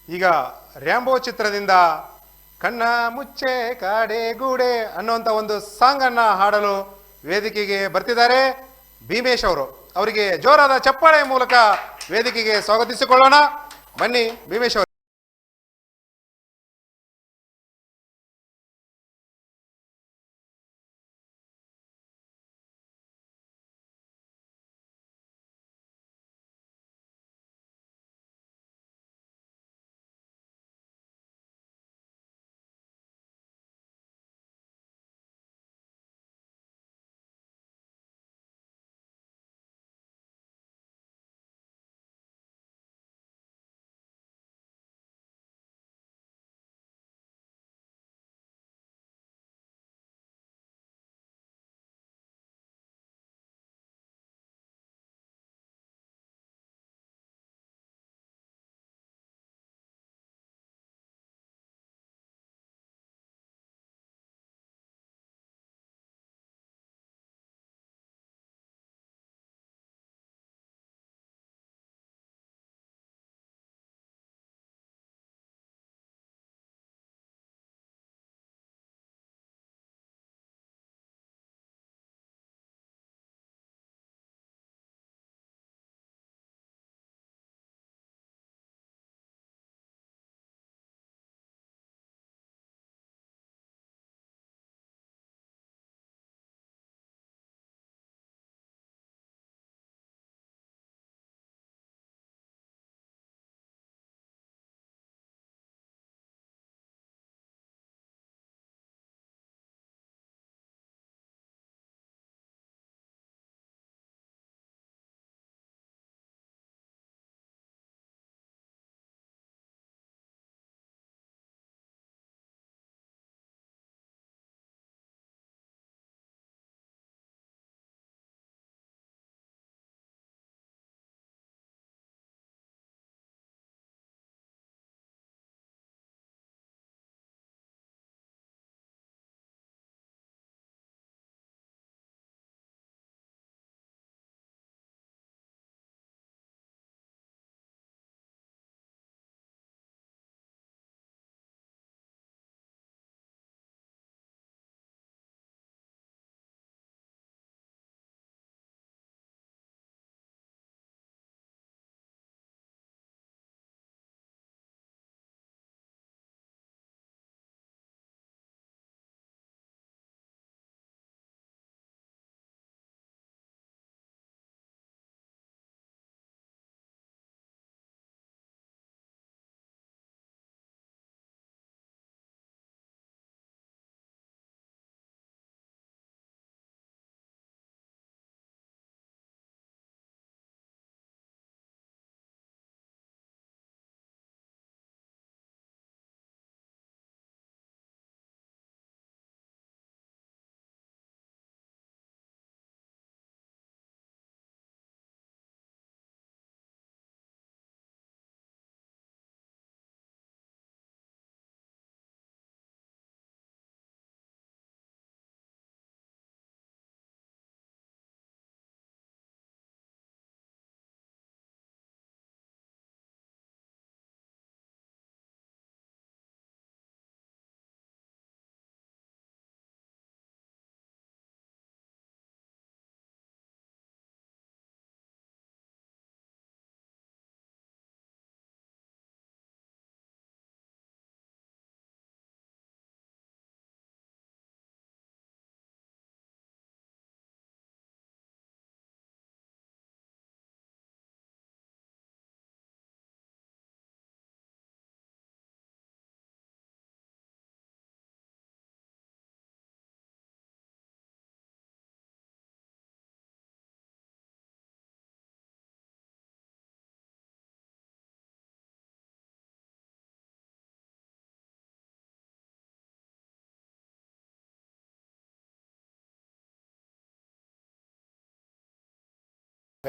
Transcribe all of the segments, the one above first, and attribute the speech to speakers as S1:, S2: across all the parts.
S1: ಈಗ ರ್ಯಾಂಬೋ ಚಿತ್ರದಿಂದ ಕಣ್ಣ ಮುಚ್ಚೆ ಕಾಡೆ ಗೂಡೆ ಅನ್ನುವಂಥ ಒಂದು ಸಾಂಗ್ ಅನ್ನ ಹಾಡಲು ವೇದಿಕೆಗೆ ಬರ್ತಿದ್ದಾರೆ ಭೀಮೇಶ್ ಅವರು. ಅವರಿಗೆ ಜೋರಾದ ಚಪ್ಪಾಳೆ ಮೂಲಕ ವೇದಿಕೆಗೆ ಸ್ವಾಗತಿಸಿಕೊಳ್ಳೋಣ. ಬನ್ನಿ ಭೀಮೇಶ್ ಅವರು.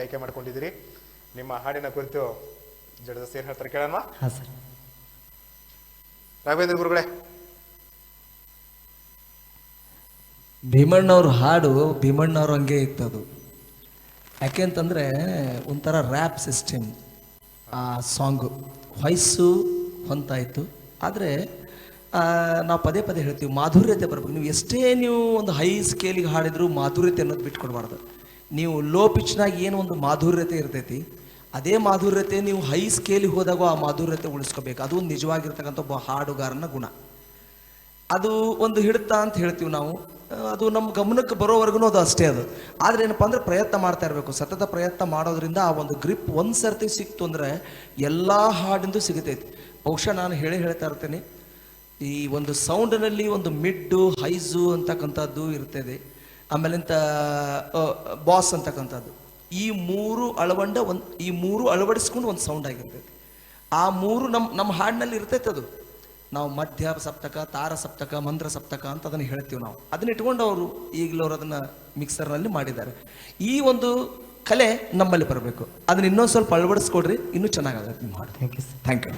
S1: ಆಯ್ಕೆ ಮಾಡ್ಕೊಂಡಿದ್ದೀರಿ. ನಿಮ್ಮ ಹಾಡಿನ ಕುರಿತು ಜಡದ ಸೇರ್ ಹೇಳ್ತಾರೆ, ಕೇಳೋಣ.
S2: ಹಾಂ ಸರ್.
S1: ರಾಘವೇಂದ್ರ ಗುರುಗಳೇ,
S2: ಭೀಮಣ್ಣವ್ರ ಹಾಡು ಭೀಮಣ್ಣವ್ರ ಹಂಗೆ ಇತ್ತದು. ಯಾಕೆಂತಂದರೆ ಒಂಥರ ರ್ಯಾಪ್ ಸಿಸ್ಟಮ್ ಆ ಸಾಂಗು. ಹೊಂತಾಯಿತು. ಆದರೆ ನಾವು ಪದೇ ಪದೇ ಹೇಳ್ತೀವಿ, ಮಾಧುರ್ಯತೆ ಬರ್ಬೇಕು. ನೀವು ಎಷ್ಟೇ ನೀವು ಒಂದು ಹೈ ಸ್ಕೇಲಿಗೆ ಹಾಡಿದ್ರು ಮಾಧುರ್ಯತೆ ಅನ್ನೋದು ಬಿಟ್ಕೊಡ್ಬಾರ್ದು. ನೀವು ಲೋ ಪಿಚ್ನಾಗ ಏನು ಒಂದು ಮಾಧುರ್ಯತೆ ಇರ್ತೈತಿ, ಅದೇ ಮಾಧುರ್ಯತೆ ನೀವು ಹೈ ಸ್ಕೇಲಿಗೆ ಹೋದಾಗ ಆ ಮಾಧುರ್ಯತೆ ಉಳಿಸ್ಕೋಬೇಕು. ಅದು ಒಂದು ನಿಜವಾಗಿರ್ತಕ್ಕಂಥ ಒಬ್ಬ ಹಾಡುಗಾರನ ಗುಣ. ಅದು ಒಂದು ಹಿಡಿತ ಅಂತ ಹೇಳ್ತೀವಿ ನಾವು. ಅದು ನಮ್ಮ ಗಮನಕ್ಕೆ ಬರೋವರೆಗೂ ಅದು ಅಷ್ಟೇ. ಅದು ಆದರೆ ಏನಪ್ಪ ಅಂದರೆ ಪ್ರಯತ್ನ ಮಾಡ್ತಾ ಇರಬೇಕು. ಸತತ ಪ್ರಯತ್ನ ಮಾಡೋದ್ರಿಂದ ಆ ಒಂದು ಗ್ರಿಪ್ ಒಂದು ಸರ್ತಿ ಸಿಕ್ತು ಅಂದರೆ ಎಲ್ಲ ಹಾಡಿಂದು ಸಿಗುತ್ತೈತಿ. ಬಹುಶಃ ನಾನು ಹೇಳ್ತಾ ಇರ್ತೇನೆ, ಈ ಒಂದು ಸೌಂಡ್ನಲ್ಲಿ ಒಂದು ಮಿಡ್ಡು ಹೈಸು ಅಂತಕ್ಕಂಥದ್ದು ಇರ್ತದೆ, ಆಮೇಲಿಂತ ಬಾಸ್ ಅಂತಕ್ಕಂಥದ್ದು. ಈ ಮೂರು ಅಳವಡಿಸ್ಕೊಂಡು ಒಂದು ಸೌಂಡ್ ಆಗಿರ್ತೈತಿ. ಆ ಮೂರು ನಮ್ಮ ಹಾಡಿನಲ್ಲಿ ಇರ್ತೈತೆ. ಅದು ನಾವು ಮಧ್ಯ ಸಪ್ತಕ, ತಾರ ಸಪ್ತಕ, ಮಂದ್ರ ಸಪ್ತಕ ಅಂತ ಅದನ್ನು ಹೇಳ್ತೀವಿ ನಾವು. ಅದನ್ನ ಇಟ್ಕೊಂಡು ಅವರು ಈಗಲೂ ಅವರು ಅದನ್ನು ಮಿಕ್ಸರ್ನಲ್ಲಿ ಮಾಡಿದ್ದಾರೆ. ಈ ಒಂದು ಕಲೆ ನಮ್ಮಲ್ಲಿ ಬರಬೇಕು. ಅದನ್ನ ಇನ್ನೊಂದು ಸ್ವಲ್ಪ ಅಳವಡಿಸ್ಕೊಡ್ರಿ, ಇನ್ನೂ ಚೆನ್ನಾಗಾಗತ್ತೆ ನಿಮ್ಮ ಹಾಡು. Thank you.